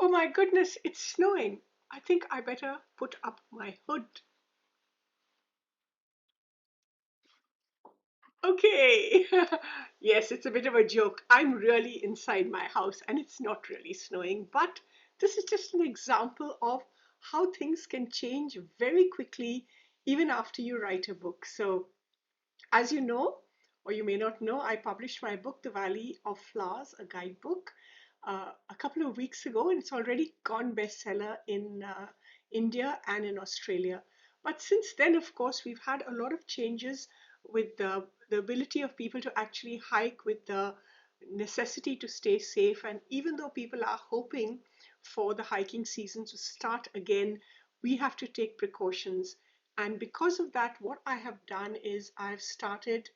Oh my goodness, it's snowing. I think I better put up my hood. Okay. Yes, it's a bit of a joke. I'm really inside my house and it's not really snowing, but this is just an example of how things can change very quickly even after you write a book. So, as you know, or you may not know, I published my book, The Valley of Flowers, a guidebook, a couple of weeks ago, and it's already gone bestseller in India and in Australia. But since then, of course, we've had a lot of changes with the ability of people to actually hike, with the necessity to stay safe. And even though people are hoping for the hiking season to start again, we have to take precautions. And because of that, what I have done is I've started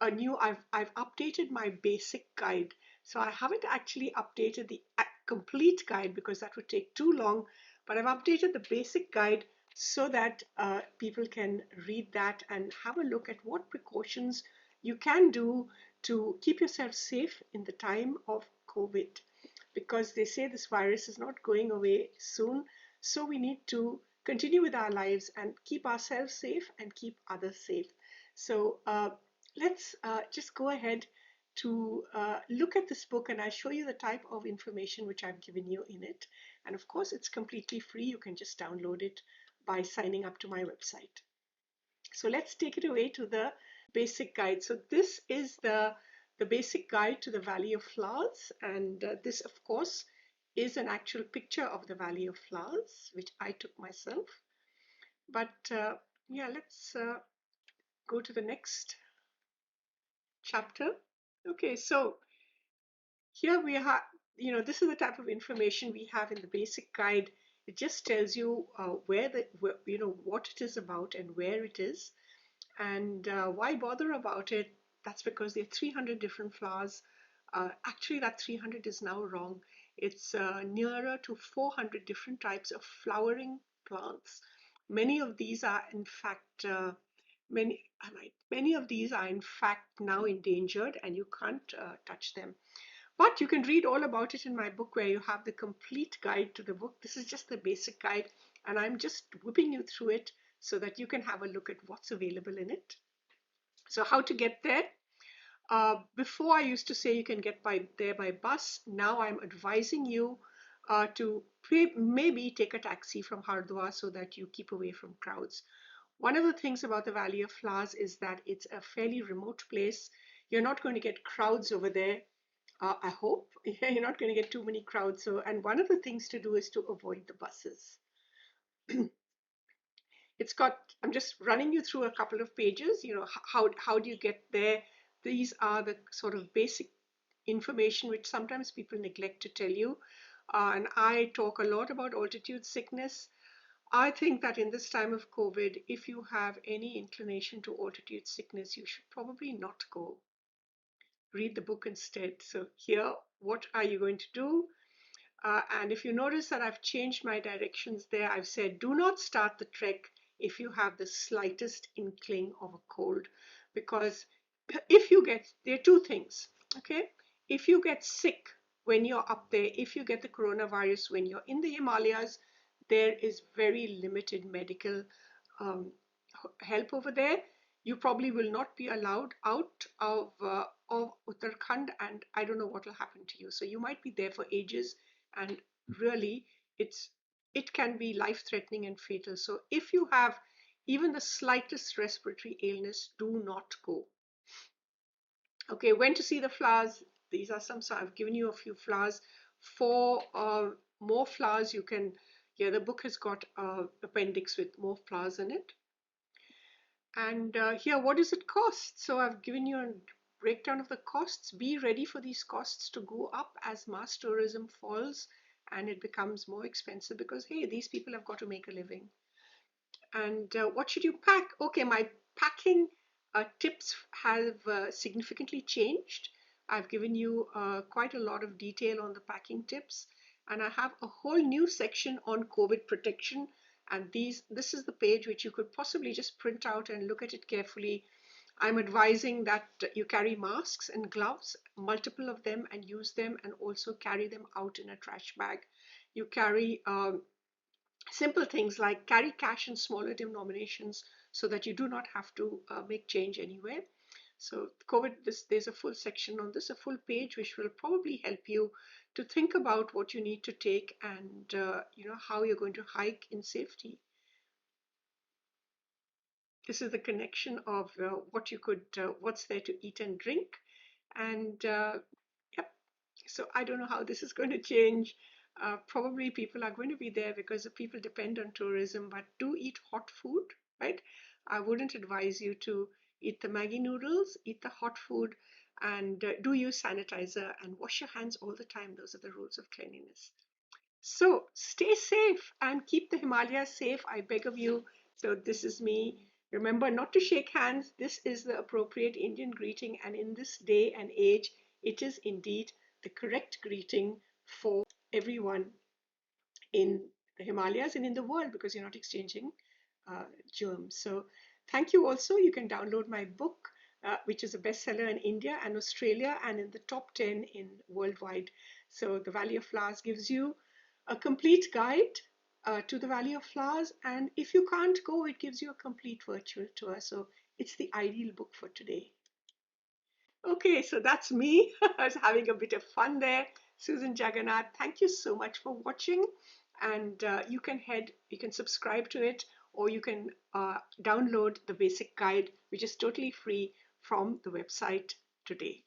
I've updated my basic guide. So I haven't actually updated the complete guide because that would take too long, but I've updated the basic guide so that people can read that and have a look at what precautions you can do to keep yourself safe in the time of COVID, because they say this virus is not going away soon. So we need to continue with our lives and keep ourselves safe and keep others safe. So let's just go ahead to look at this book, and I'll show you the type of information which I've given you in it. And of course, it's completely free. You can just download it by signing up to my website. So let's take it away to the basic guide. So this is the basic guide to the Valley of Flowers. And this, of course, is an actual picture of the Valley of Flowers, which I took myself. But yeah, let's go to the next chapter. Okay, so here we have, this is the type of information we have in the basic guide. It just tells you what it is about and where it is. And why bother about it? That's because there are 300 different flowers. Actually, that 300 is now wrong. It's nearer to 400 different types of flowering plants. Many of these are, in fact, many of these are in fact now endangered, and you can't touch them. But you can read all about it in my book, where you have the complete guide to the book. This is just the basic guide, and I'm just whipping you through it so that you can have a look at what's available in it. So, how to get there? Before I used to say you can get there by bus. Now I'm advising you to maybe take a taxi from Hardwar so that you keep away from crowds. One of the things about the Valley of Flowers is that it's a fairly remote place. You're not going to get crowds over there. I hope you're not going to get too many crowds. So, and one of the things to do is to avoid the buses. It's got, I'm just running you through a couple of pages. How do you get there? These are the sort of basic information which sometimes people neglect to tell you. And I talk a lot about altitude sickness. I think that in this time of COVID, if you have any inclination to altitude sickness, you should probably not go. Read the book instead. So here, what are you going to do? And if you notice that I've changed my directions there, I've said do not start the trek if you have the slightest inkling of a cold. Because if you get, there are two things, okay? If you get sick when you're up there, if you get the coronavirus when you're in the Himalayas, there is very limited medical um, help over there. You probably will not be allowed out of Uttarakhand, and I don't know what will happen to you. So you might be there for ages, and really, it can be life-threatening and fatal. So if you have even the slightest respiratory illness, do not go. Okay, when to see the flowers? These are some. So I've given you a few flowers. For more flowers, you can. Yeah, the book has got an appendix with more flowers in it. And here, what does it cost? So I've given you a breakdown of the costs. Be ready for these costs to go up as mass tourism falls and it becomes more expensive, because, hey, these people have got to make a living. And what should you pack? Okay, my packing tips have significantly changed. I've given you quite a lot of detail on the packing tips, and I have a whole new section on COVID protection. And this is the page which you could possibly just print out and look at it carefully. I'm advising that you carry masks and gloves, multiple of them, and use them, and also carry them out in a trash bag. You carry simple things like carry cash in smaller denominations so that you do not have to make change anywhere. So there's a full section on this, a full page, which will probably help you to think about what you need to take and how you're going to hike in safety. This is the connection of what's there to eat and drink. And yep, so I don't know how this is going to change. Probably people are going to be there because the people depend on tourism, but do eat hot food, right? I wouldn't advise you to eat the Maggi noodles, eat the hot food, and do use sanitizer and wash your hands all the time. Those are the rules of cleanliness. So stay safe and keep the Himalayas safe, I beg of you. So this is me. Remember not to shake hands. This is the appropriate Indian greeting, and in this day and age, it is indeed the correct greeting for everyone in the Himalayas and in the world, because you're not exchanging germs. So thank you also. You can download my book, which is a bestseller in India and Australia and in the top 10 in worldwide. So the Valley of Flowers gives you a complete guide to the Valley of Flowers. And if you can't go, it gives you a complete virtual tour. So it's the ideal book for today. Okay, so that's me. I was having a bit of fun there. Susan Jagannath, thank you so much for watching. And you can subscribe to it, or you can download the basic guide, which is totally free from the website today.